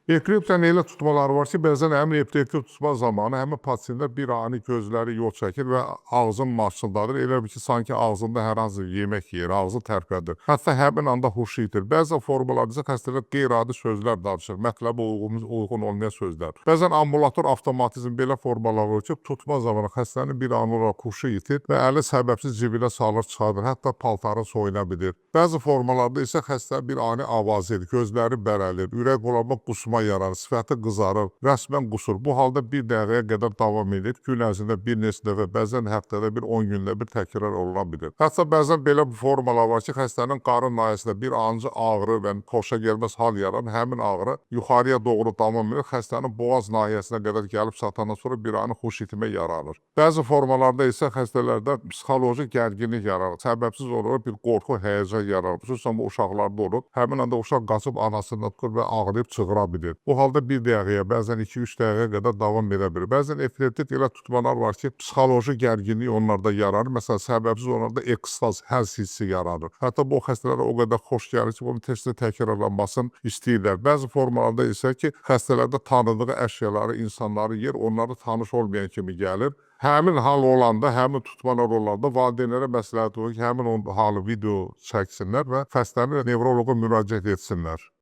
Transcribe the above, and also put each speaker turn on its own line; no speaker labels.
Epilepsiyanın elə tutmaları var ki, bəzən həmin epilepsi tutma zamanı həmin pasientlər bir ani gözləri yol çəkir və ağzın maçıldadır. Elə bil ki, sanki ağzında hər hansı bir yemək yeyir, ağzı tərpədir. Hətta həmin anda huşu itir. Bəzən formalarda isə xəstələr qeyri-adi sözlər danışır, mətləbə uyğun olmayan sözlər. Bəzən ambulator avtomatizm belə formalar olur ki, tutma zamanı xəstənin bir an olaraq huşu itir və əli səbəbsiz cibinə salır, çıxardır, hətta paltarı soyuna bilir. Bəzi formalarda isə xəstə bir ani avaz edir, gözləri bərəlir, ürək bulanma, qusma yaranır, sifəti qızarır, rəsmən qusur. Bu halda bir dəqiqəyə qədər davam edir. Gün ərzində bir neçə dəfə, bəzən həftədə bir, 10 gündə bir təkrar oluna bilir. Hətta bəzən belə formalar var ki, xəstənin qarın nahiyəsində bir ancı ağrı və xoşa gəlməz hal yaranır. Həmin ağrı yuxarıya doğru davam edir. Xəstənin boğaz nahiyəsinə qədər gəlib çatandan sonra bir ani huş itirmə yaranır. Bəzi formalarda isə xəstələrdə psixoloji gərginlik yaranır. Səbəbsiz olaraq bir qorxu, həyəcan yaranır. Xüsusən bu uşaqlarda olur. Həmin anda uşaq qaçıb anasından tutur və ağlayıb çığıra bilir. Bu halda bir dəqiqəyə, bəzən 2-3 dəqiqəyə qədər davam edə bilir. Bəzən epileptik elə tutmalar var ki, psixoloji gərginlik onlarda yaranır. Məsələn, səbəbsiz onlarda ekstaz, həzz hissi yaranır. Hətta bu xəstələrə o qədər xoş gəlir ki, bunun tez-tez təkrarlanmasını istəyirlər. Bəzi formalarda isə ki, xəstələrdə tanıdığı əşyaları, insanları yer, onları tanış olmayan kimi gəlir. Həmin hal olanda, həmin tutmalar olanda valideynlərə məsləhət olur ki, həmin halı video çəksinlər və xəstəni nevroloqa müraciət etsinlər.